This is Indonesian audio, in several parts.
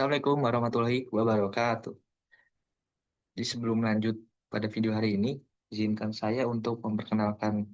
Assalamualaikum warahmatullahi wabarakatuh. Jadi sebelum lanjut pada video hari ini, izinkan saya untuk memperkenalkan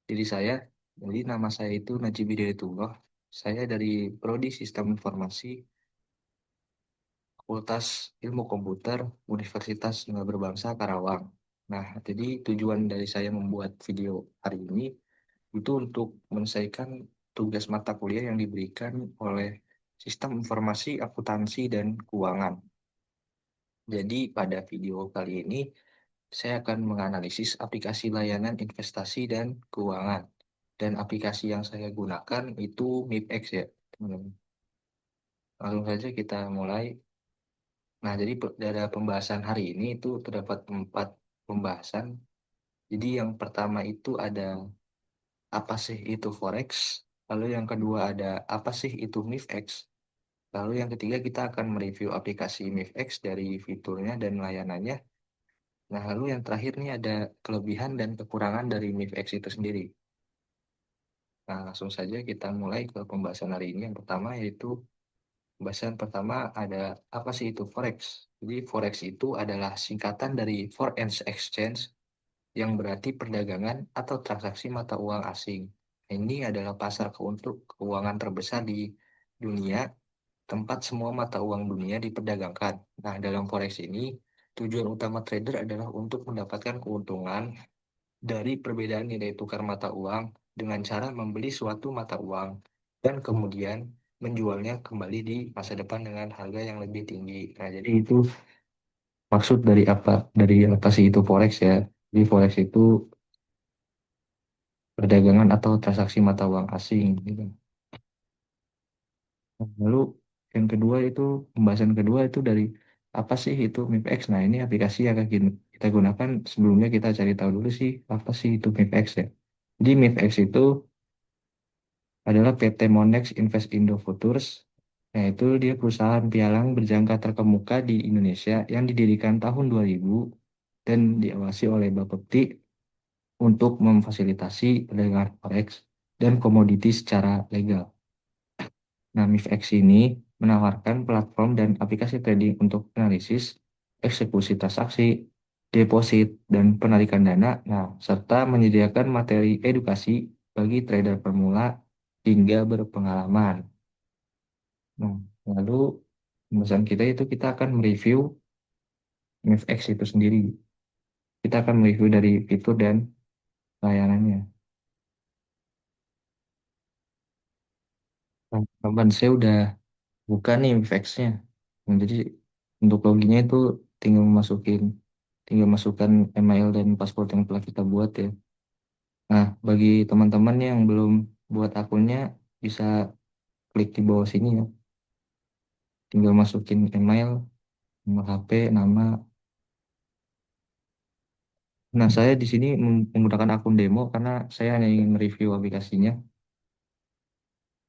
diri saya. Jadi nama saya itu Najib Hidayatullah. Saya dari Prodi Sistem Informasi, Fakultas Ilmu Komputer, Universitas Lingga Berbangsa Karawang. Nah, jadi tujuan dari saya membuat video hari ini itu untuk menyelesaikan tugas mata kuliah yang diberikan oleh Sistem Informasi, Akuntansi, dan Keuangan. Jadi pada video kali ini saya akan menganalisis aplikasi layanan investasi dan keuangan. Dan aplikasi yang saya gunakan itu MIPX ya, teman-teman. Langsung saja kita mulai. Nah, jadi pada pembahasan hari ini itu terdapat 4 pembahasan. Jadi yang pertama itu ada apa sih itu Forex. Lalu yang kedua ada apa sih itu MIFX. Lalu yang ketiga kita akan mereview aplikasi MIFX dari fiturnya dan layanannya. Nah, lalu yang terakhir nih ada kelebihan dan kekurangan dari MIFX itu sendiri. Nah, langsung saja kita mulai ke pembahasan hari ini. Yang pertama yaitu pembahasan pertama ada apa sih itu Forex. Jadi Forex itu adalah singkatan dari Foreign Exchange yang berarti perdagangan atau transaksi mata uang asing. Ini adalah pasar untuk keuangan terbesar di dunia, tempat semua mata uang dunia diperdagangkan. Nah, dalam Forex ini, tujuan utama trader adalah untuk mendapatkan keuntungan dari perbedaan nilai tukar mata uang dengan cara membeli suatu mata uang dan kemudian menjualnya kembali di masa depan dengan harga yang lebih tinggi. Nah, jadi itu maksud dari apa? Dari apa sih itu forex ya? Jadi forex itu perdagangan atau transaksi mata uang asing gitu. Nah, lalu yang kedua itu pembahasan kedua itu dari apa sih itu MIPX? Nah, ini aplikasi yang akan kita gunakan. Sebelumnya kita cari tahu dulu sih apa sih itu MIPX ya. Jadi MIPX itu adalah PT Monex Invest Indo Futures, yaitu dia perusahaan pialang berjangka terkemuka di Indonesia yang didirikan tahun 2000 dan diawasi oleh Bapepti untuk memfasilitasi perdagangan forex dan komoditi secara legal. Nah, MIFX ini menawarkan platform dan aplikasi trading untuk analisis, eksekusi transaksi, deposit, dan penarikan dana, nah, serta menyediakan materi edukasi bagi trader pemula hingga berpengalaman. Nah, lalu pembahasan kita itu kita akan mereview MIFX itu sendiri. Kita akan mereview dari fitur dan layanannya. Nah, kawan saya udah buka nih MIFX-nya. Nah, jadi untuk loginnya itu tinggal masukkan email dan password yang telah kita buat ya. Nah, bagi teman-teman yang belum buat akunnya bisa klik di bawah sini ya. Tinggal masukin email, nomor HP, nama. Nah, saya di sini menggunakan akun demo karena saya hanya ingin review aplikasinya.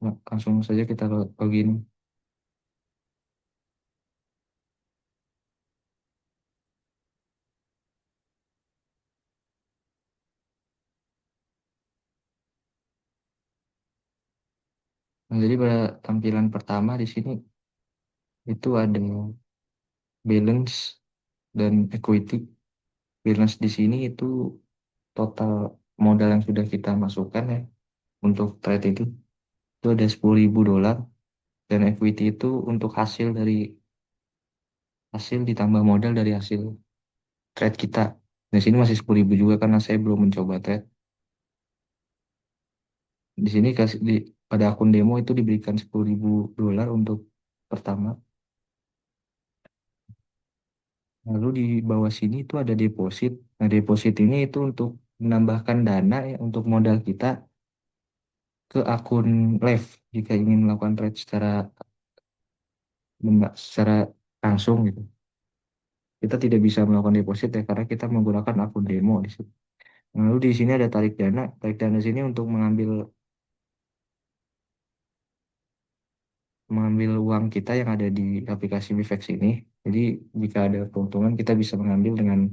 Nah, langsung saja kita login. Nah, jadi pada tampilan pertama di sini itu ada balance dan equity. Balance di sini itu total modal yang sudah kita masukkan ya untuk trade itu ada 10.000 dolar, dan equity itu untuk hasil ditambah modal dari hasil trade kita. Di sini masih 10.000 juga karena saya belum mencoba trade. Di sini pada akun demo itu diberikan 10.000 dolar untuk pertama. Lalu di bawah sini itu ada deposit. Nah, deposit ini itu untuk menambahkan dana ya, untuk modal kita ke akun live jika ingin melakukan trade secara langsung gitu. Kita tidak bisa melakukan deposit ya karena kita menggunakan akun demo di sini. Lalu di sini ada tarik dana. Tarik dana sini untuk mengambil uang kita yang ada di aplikasi Bivex ini. Jadi jika ada keuntungan kita bisa mengambil dengan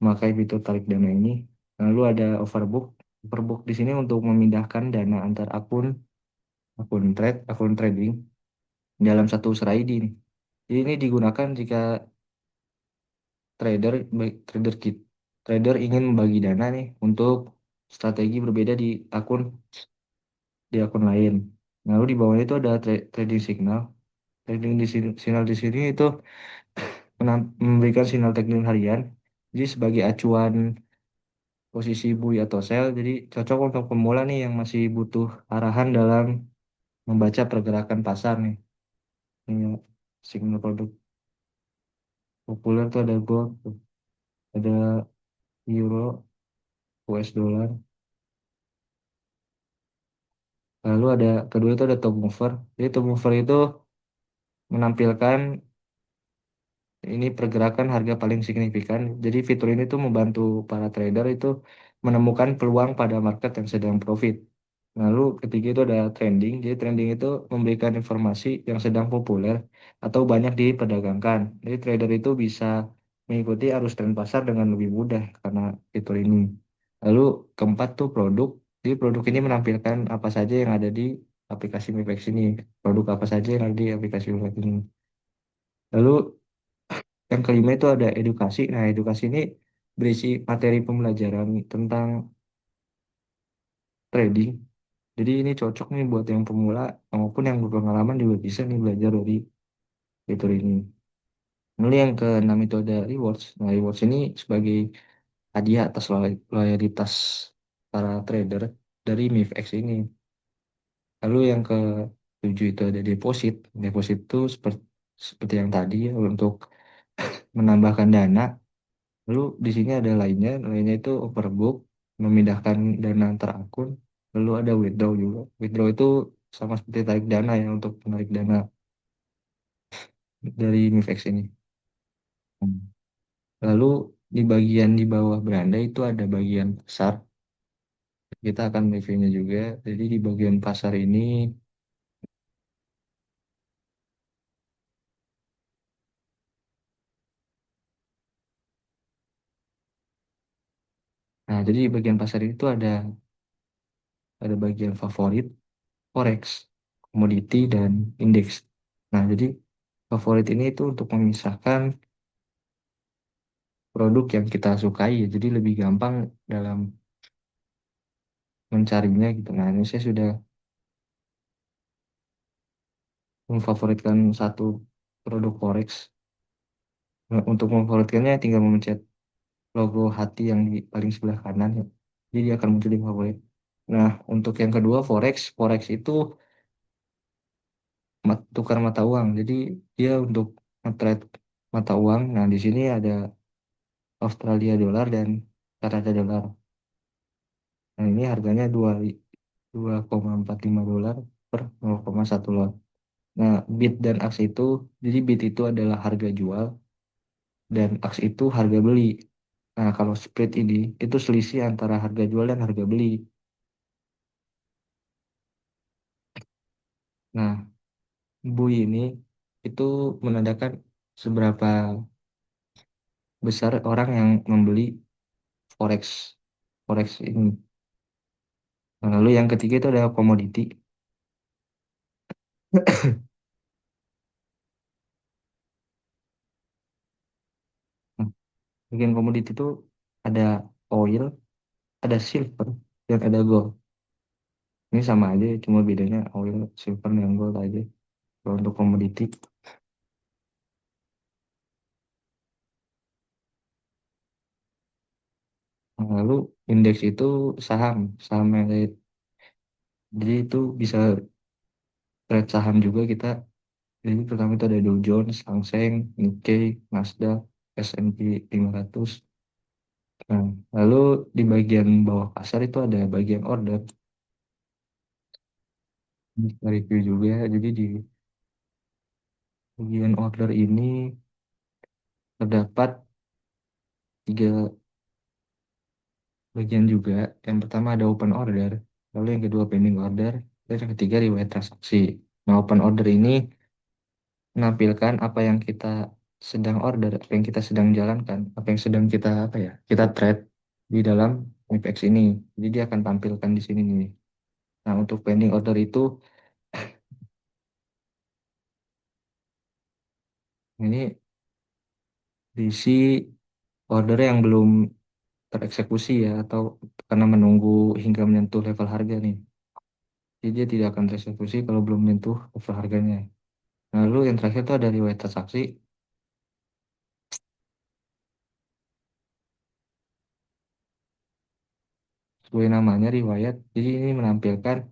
memakai fitur tarik dana ini. Lalu ada overbook. Overbook di sini untuk memindahkan dana antar akun trading. dalam satu user ID nih. Jadi ini digunakan jika trader trader ingin membagi dana nih untuk strategi berbeda di akun lain. Lalu di bawahnya itu ada trading signal. Signal di sini itu memberikan sinyal teknik harian. Jadi sebagai acuan posisi buy atau sell. Jadi cocok untuk pemula nih yang masih butuh arahan dalam membaca pergerakan pasar nih. Ini signal produk populer tuh ada gold, tuh. Ada euro, US dollar. Lalu ada kedua itu ada top mover. Jadi top mover itu menampilkan ini pergerakan harga paling signifikan. Jadi fitur ini tuh membantu para trader itu menemukan peluang pada market yang sedang profit. Lalu ketiga itu ada trending. Jadi trending itu memberikan informasi yang sedang populer atau banyak diperdagangkan. Jadi trader itu bisa mengikuti arus tren pasar dengan lebih mudah karena fitur ini. Lalu keempat tuh produk. Jadi produk ini menampilkan apa saja yang ada di aplikasi MIFEX ini. Produk apa saja yang ada di aplikasi MIFEX ini. Lalu yang kelima itu ada edukasi. Nah, edukasi ini berisi materi pembelajaran tentang trading. Jadi ini cocok nih buat yang pemula maupun yang berpengalaman juga bisa nih belajar dari fitur ini. Lalu yang keenam itu ada rewards. Nah, rewards ini sebagai hadiah atas loyalitas para trader dari MIFX ini. Lalu yang ketujuh itu ada deposit. Deposit itu seperti yang tadi ya, untuk menambahkan dana. Lalu di sini ada lainnya itu overbook, memindahkan dana antar akun. Lalu ada withdraw juga. Withdraw itu sama seperti tarik dana ya untuk menarik dana dari MIFEX ini. Hmm. Lalu di bagian di bawah beranda itu ada bagian pasar. Kita akan reviewnya juga. Jadi di bagian pasar ini, nah jadi di bagian pasar itu ada bagian favorit, forex, komoditi dan indeks. Nah jadi favorit ini itu untuk memisahkan produk yang kita sukai ya. Jadi lebih gampang dalam mencarinya gitu. Nah, ini saya sudah memfavoritkan satu produk forex. Nah, untuk memfavoritkannya tinggal memencet logo hati yang di paling sebelah kanan ya. Jadi dia akan muncul di favorit. Nah, untuk yang kedua forex itu tukar mata uang. Jadi dia untuk trade mata uang. Nah, di sini ada Australia dollar dan Kanada dollar. Nah, ini harganya 2,45 dolar per 0,1 lot. Nah, bid dan ask itu, jadi bid itu adalah harga jual dan ask itu harga beli. Nah, kalau spread ini itu selisih antara harga jual dan harga beli. Nah, bui ini itu menandakan seberapa besar orang yang membeli forex forex ini. Nah, lalu yang ketiga itu adalah komoditi. Nah, bagian komoditi itu ada oil, ada silver, dan ada gold. Ini sama aja, cuma bedanya oil, silver, dan gold aja. Kalau untuk komoditi. Nah, lalu indeks itu saham yang jadi itu bisa trade saham juga kita. Jadi pertama itu ada Dow Jones, Hang Seng, Nikkei, Nasdaq, S&P 500. Nah, lalu di bagian bawah pasar itu ada bagian order. Kita review juga. Jadi di bagian order ini terdapat tiga bagian juga. Yang pertama ada open order, lalu yang kedua pending order, dan yang ketiga riwayat transaksi. Nah, open order ini menampilkan apa yang kita sedang order, apa yang kita sedang jalankan, apa yang sedang kita apa ya, kita trade di dalam FX ini. Jadi dia akan tampilkan di sini nih. Nah, untuk pending order itu Ini diisi order yang belum tereksekusi ya, atau karena menunggu hingga menyentuh level harga nih. Jadi dia tidak akan tereksekusi kalau belum menyentuh level harganya. Nah, lalu yang terakhir itu ada riwayat transaksi. Sesuai namanya riwayat, jadi ini menampilkan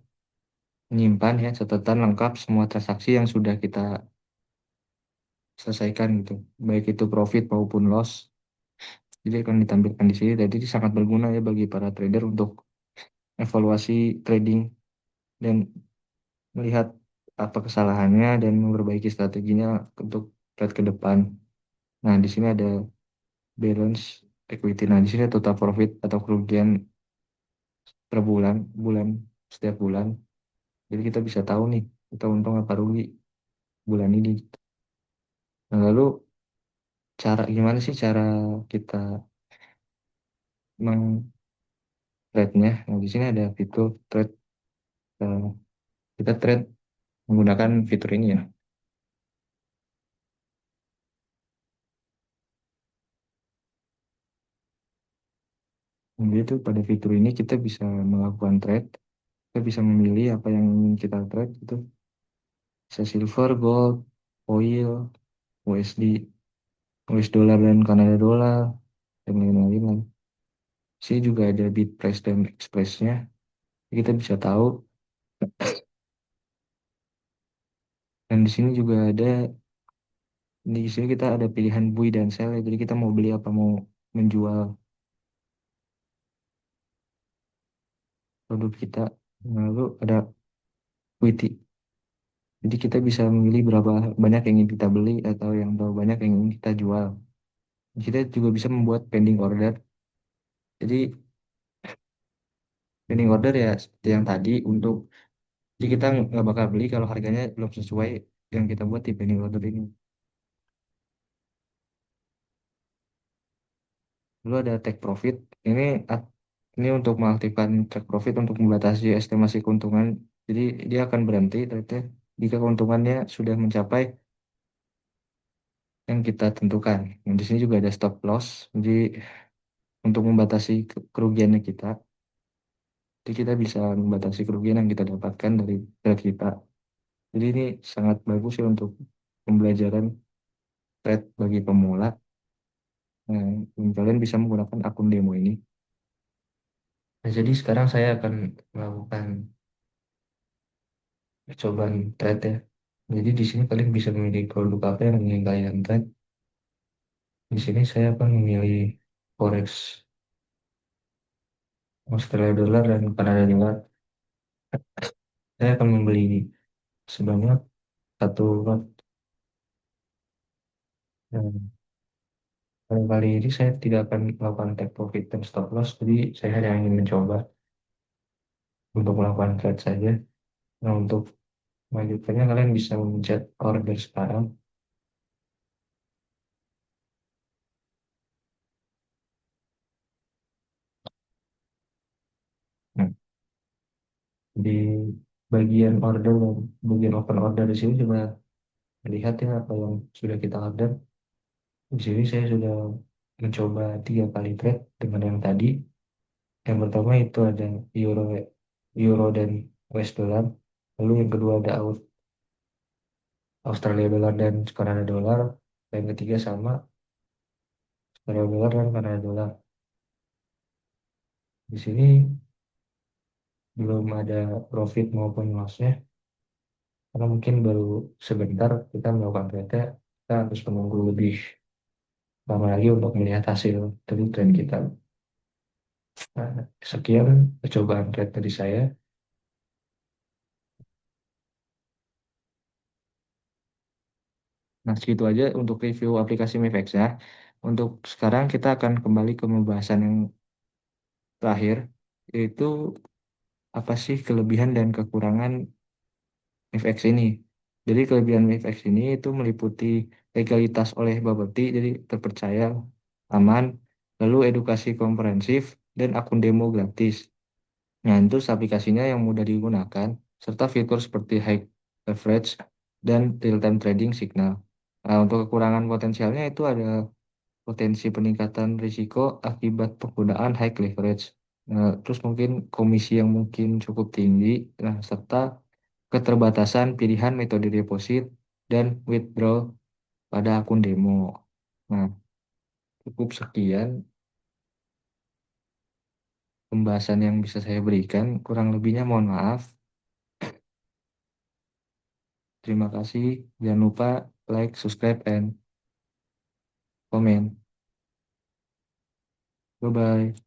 menyimpan ya catatan lengkap semua transaksi yang sudah kita selesaikan gitu. Baik itu profit maupun loss. Jadi akan ditampilkan di sini. Jadi ini sangat berguna ya bagi para trader untuk evaluasi trading dan melihat apa kesalahannya dan memperbaiki strateginya untuk trade ke depan. Nah, di sini ada balance equity. Nah, di sini ada total profit atau kerugian per bulan, setiap bulan. Jadi kita bisa tahu nih, kita untung apa rugi bulan ini. Nah, lalu gimana sih cara kita meng-trade-nya? Nah, di sini ada fitur trade. Eh, kita trade menggunakan fitur ini ya. Jadi itu pada fitur ini kita bisa melakukan trade, kita bisa memilih apa yang ingin kita trade itu bisa silver, gold, oil, USD, US dollar dan Kanada dollar dan lain-lain. Sini juga ada bid price dan expressnya. Kita bisa tahu dan di sini juga ada di sini kita ada pilihan buy dan sell ya. Jadi kita mau beli apa mau menjual produk kita. Lalu ada equity. Jadi kita bisa memilih berapa banyak yang ingin kita beli atau yang berapa banyak yang ingin kita jual. Kita juga bisa membuat pending order. Jadi pending order ya seperti yang tadi untuk jadi kita nggak bakal beli kalau harganya belum sesuai yang kita buat di pending order ini. Lalu ada take profit. Ini ini untuk mengaktifkan take profit untuk membatasi estimasi keuntungan. Jadi dia akan berhenti ternyata jika keuntungannya sudah mencapai yang kita tentukan. Nah, di sini juga ada stop loss. Jadi untuk membatasi kerugiannya kita. Jadi kita bisa membatasi kerugian yang kita dapatkan dari trade kita. Jadi ini sangat bagus ya untuk pembelajaran trade bagi pemula. Nah, kalian bisa menggunakan akun demo ini. Nah, jadi sekarang saya akan melakukan percobaan trade ya. Jadi di sini kalian bisa memilih produk apa yang ingin kalian trade. Di sini saya akan memilih forex Australia dollar dan Kanada dollar. Saya akan membeli sebanyak satu lot. Dan kali ini saya tidak akan melakukan take profit dan stop loss. Jadi saya hanya ingin mencoba untuk melakukan trade saja. Nah, untuk melanjutkannya kalian bisa mencet order sekarang. Nah, di bagian order dan bagian open order di sini juga melihat ya apa yang sudah kita order. Di sini saya sudah mencoba 3 kali trade dengan yang tadi. Yang pertama itu ada euro, euro dan US dollar. Lalu yang kedua ada Australia dollar dan Kanada dollar. Dan yang ketiga sama Australia dollar dan Kanada dollar. Di sini belum ada profit maupun loss-nya. Karena mungkin baru sebentar kita melakukan trade, kita harus menunggu lebih lama lagi untuk melihat hasil dari trade kita. Nah, sekian percobaan trade dari saya. Nah, segitu aja untuk review aplikasi Mifex ya. Untuk sekarang kita akan kembali ke pembahasan yang terakhir, yaitu apa sih kelebihan dan kekurangan Mifex ini. Jadi kelebihan Mifex ini itu meliputi legalitas oleh Bapepti, jadi terpercaya, aman, lalu edukasi komprehensif, dan akun demo gratis. Nah, itu aplikasinya yang mudah digunakan, serta fitur seperti high leverage dan real-time trading signal. Nah, untuk kekurangan potensialnya itu ada potensi peningkatan risiko akibat penggunaan high leverage. Nah, terus mungkin komisi yang mungkin cukup tinggi, nah, serta keterbatasan pilihan metode deposit dan withdrawal pada akun demo. Nah, cukup sekian pembahasan yang bisa saya berikan. Kurang lebihnya mohon maaf. Terima kasih. Jangan lupa like, subscribe, and comment. Bye-bye.